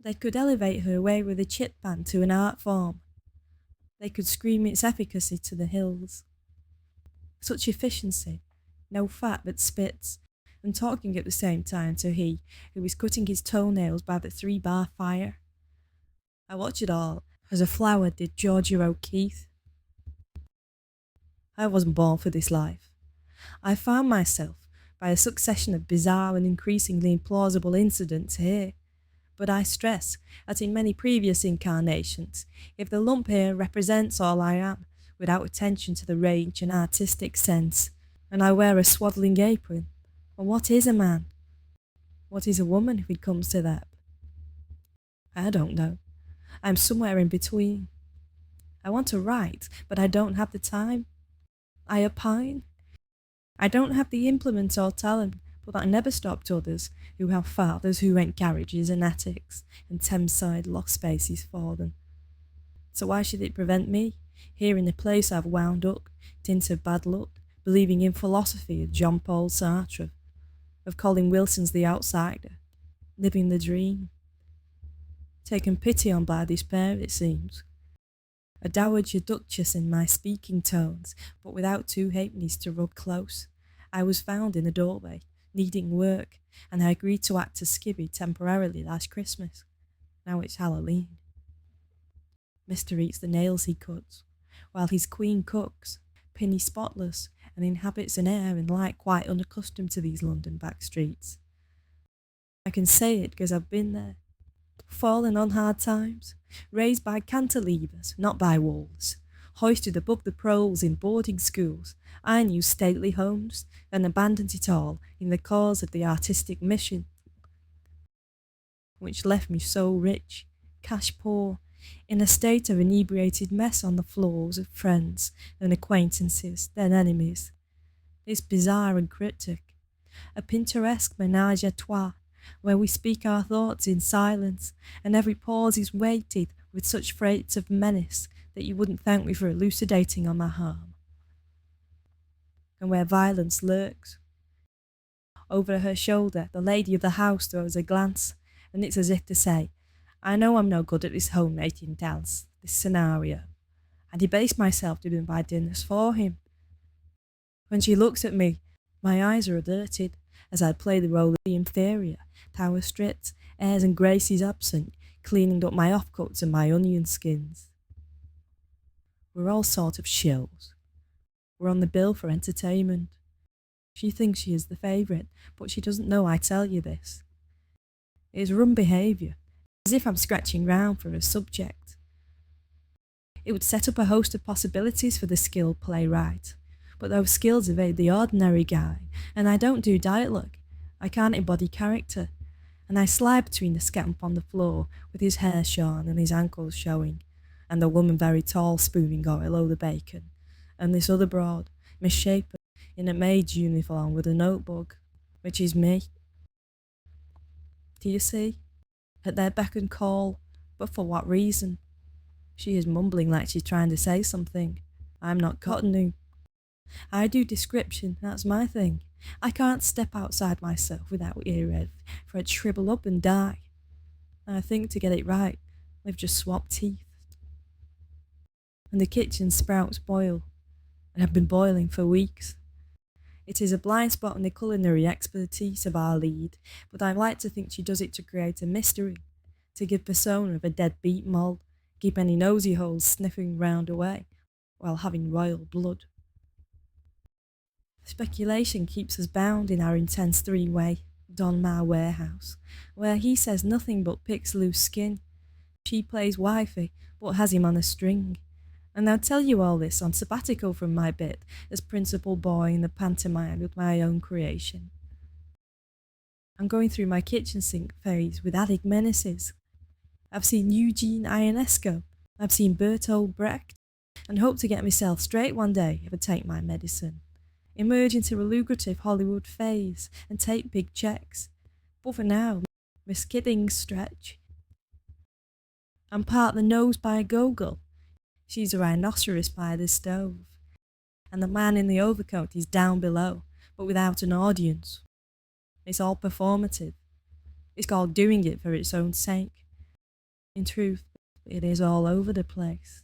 They could elevate her away with a chip band to an art form. They could scream its efficacy to the hills. Such efficiency, no fat but spits, and talking at the same time to he who is cutting his toenails by the 3-bar fire. I watch it all as a flower did Georgia O'Keeffe. I wasn't born for this life. I found myself by a succession of bizarre and increasingly implausible incidents here. But I stress that in many previous incarnations, if the lump here represents all I am, without attention to the range and artistic sense, and I wear a swaddling apron, well, what is a man? What is a woman if it comes to that? I don't know. I'm somewhere in between. I want to write, but I don't have the time. I opine. I don't have the implements or talent, but that never stopped others who have fathers who rent garages and attics and Thameside loft spaces for them. So why should it prevent me, here in the place I've wound up, tint of bad luck, believing in philosophy of Jean-Paul Sartre, of Colin Wilson's The Outsider, living the dream? Taken pity on by despair, it seems. A dowager duchess in my speaking tones, but without two halfpennies to rub close. I was found in a doorway, needing work, and I agreed to act as skivvy temporarily last Christmas. Now it's Halloween. Mr. eats the nails he cuts, while his queen cooks, penny spotless, and inhabits an air and light quite unaccustomed to these London back streets. I can say it because I've been there. Fallen on hard times, raised by cantilevers, not by walls, hoisted above the proles in boarding schools. I knew stately homes, then abandoned it all in the cause of the artistic mission, which left me so rich, cash poor, in a state of inebriated mess on the floors of friends and acquaintances, then enemies. It's bizarre and cryptic, a pintoresque ménage à trois, where we speak our thoughts in silence, and every pause is weighted with such freights of menace that you wouldn't thank me for elucidating on my harm. And where violence lurks. Over her shoulder, the lady of the house throws a glance, and it's as if to say, I know I'm no good at this homemaking dance, this scenario. I debase myself to do my dinners for him. When she looks at me, my eyes are averted, as I play the role of the inferior, power stripped, airs and graces absent, cleaning up my offcuts and my onion skins. We're all sort of shills. We're on the bill for entertainment. She thinks she is the favourite, but she doesn't know I tell you this. It is rum behaviour, as if I'm scratching round for a subject. It would set up a host of possibilities for the skilled playwright, but those skills evade the ordinary guy, and I don't do dialogue. I can't embody character, and I slide between the scamp on the floor with his hair shorn and his ankles showing, and the woman very tall spooning oil over the bacon, and this other broad, misshapen, in a maid's uniform with a notebook, which is me. Do you see? At their beck and call, but for what reason? She is mumbling like she's trying to say something. I'm not Cotonou. I do description, that's my thing. I can't step outside myself without earhead, for I'd shrivel up and die. And I think to get it right, we've just swapped teeth. And the kitchen sprouts boil, and have been boiling for weeks. It is a blind spot in the culinary expertise of our lead, but I like to think she does it to create a mystery, to give persona of a deadbeat moll, keep any nosy holes sniffing round away, while having royal blood. Speculation keeps us bound in our intense three-way, Donmar warehouse, where he says nothing but picks loose skin. She plays wifey, but has him on a string. And I'll tell you all this on sabbatical from my bit as principal boy in the pantomime with my own creation. I'm going through my kitchen sink phase with added menaces. I've seen Eugene Ionesco, I've seen Bertolt Brecht, and hope to get myself straight one day if I take my medicine. Emerge into a lucrative Hollywood phase and take big checks. But for now, misgivings stretch. I'm part the nose by a goggle. She's a rhinoceros by the stove. And the man in the overcoat is down below, but without an audience. It's all performative. It's called doing it for its own sake. In truth, it is all over the place.